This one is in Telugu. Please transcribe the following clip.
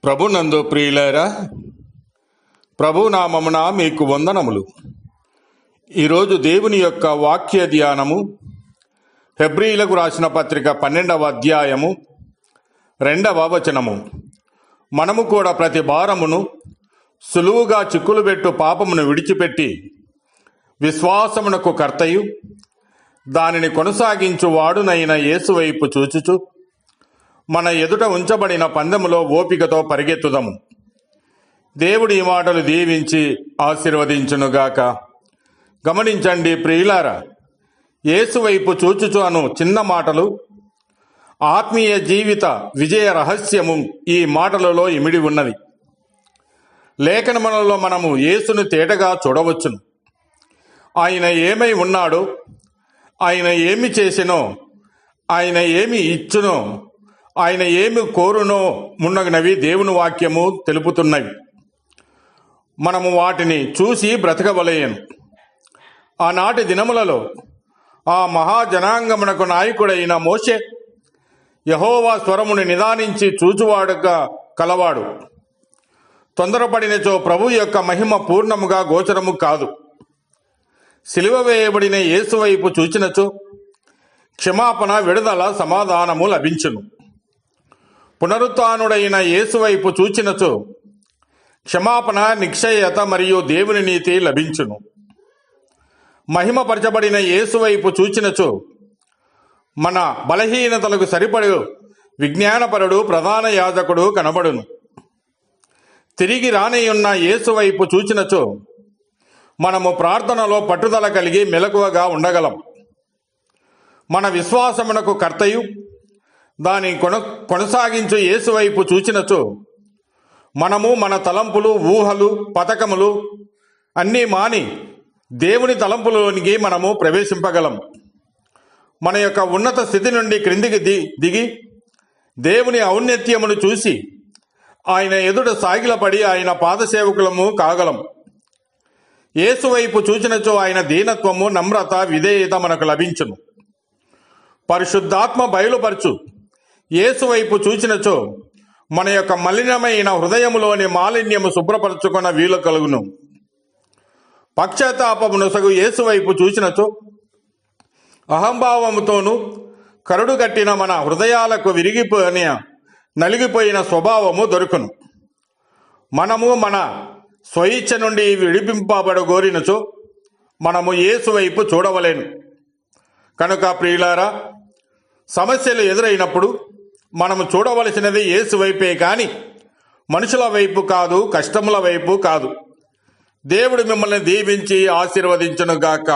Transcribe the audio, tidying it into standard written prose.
ప్రభునందు ప్రియులారా, ప్రభునామమున మీకు వందనములు. ఈరోజు దేవుని యొక్క వాక్య ధ్యానము హెబ్రీలకు రాసిన పత్రిక 12వ అధ్యాయము 2వ వచనము. మనము కూడా ప్రతి భారమును సులువుగా చిక్కులుబెట్టు పాపమును విడిచిపెట్టి విశ్వాసమునకు కర్తయు దానిని కొనసాగించు వాడునైన యేసు వైపు చూచుచు మన ఎదుట ఉంచబడిన పందెములో ఓపికతో పరిగెత్తుదాము. దేవుడి ఈ మాటలు దీవించి ఆశీర్వదించునుగాక. గమనించండి ప్రియులారా, యేసు వైపు చూచుచు అను చిన్న మాటలు ఆత్మీయ జీవిత విజయ రహస్యము ఈ మాటలలో ఇమిడి ఉన్నది. లేఖనములలో మనము యేసును తేటగా చూడవచ్చును. ఆయన ఏమై ఉన్నాడో, ఆయన ఏమి చేసినో, ఆయన ఏమి ఇచ్చునో, ఆయన ఏమి కోరునో మున్నగినవి దేవుని వాక్యము తెలుపుతున్నవి. మనము వాటిని చూసి బ్రతకవలయను. ఆనాటి దినములలో ఆ మహాజనాంగమునకు నాయకుడైన మోషే యెహోవా స్వరముని నిదానించి చూచువాడుగా కలవాడు. తొందరపడినచో ప్రభు యొక్క మహిమ పూర్ణముగా గోచరము కాదు. సిలువ వేయబడిన యేసు వైపు చూచినచో క్షమాపణ, విడుదల, సమాధానము లభించును. పునరుత్థానుడైన యేసు వైపు చూచినచో క్షమాపణ, నిశ్చయత మరియు దేవుని నీతి లభించును. మహిమపరచబడిన యేసు వైపు చూచినచో మన బలహీనతలకు సరిపడు విజ్ఞానపరుడు, ప్రధాన యాజకుడు కనబడును. తిరిగి రానియున్న యేసు వైపు చూచినచో మనము ప్రార్థనలో పట్టుదల కలిగి మెలకువగా ఉండగలం. మన విశ్వాసమునకు కర్తయు దాని కొనసాగించు యేసు వైపు చూచినచో మనము మన తలంపులు, ఊహలు, పథకములు అన్నీ మాని దేవుని తలంపులోనికి మనము ప్రవేశింపగలం. మన యొక్క ఉన్నత స్థితి నుండి క్రిందికి దిగి దేవుని ఔన్నత్యమును చూసి ఆయన ఎదుట సాగిలపడి ఆయన పాదసేవకులము కాగలం. యేసు వైపు చూచినచో ఆయన దీనత్వము, నమ్రత, విధేయత మనకు లభించును. పరిశుద్ధాత్మ బయలుపరచు యేసు వైపు చూచినచో మన యొక్క మలినమైన హృదయములోని మాలిన్యము శుభ్రపరచుకున్న వీలు కలుగును. పశ్చాత్తాపము నొసగు యేసు వైపు చూచినచో అహంభావముతోనూ కరుడు కట్టిన మన హృదయాలకు నలిగిపోయిన స్వభావము దొరుకును. మనము మన స్వయిచ్ఛ నుండి విడిపింపబడగోరినచో మనము యేసు వైపు చూడవలేను. కనుక ప్రియులారా, సమస్యలు ఎదురైనప్పుడు మనము చూడవలసినది యేసు వైపే కాని మనుషుల వైపు కాదు, కష్టముల వైపు కాదు. దేవుడు మిమ్మల్ని దీవించి ఆశీర్వదించునుగాక.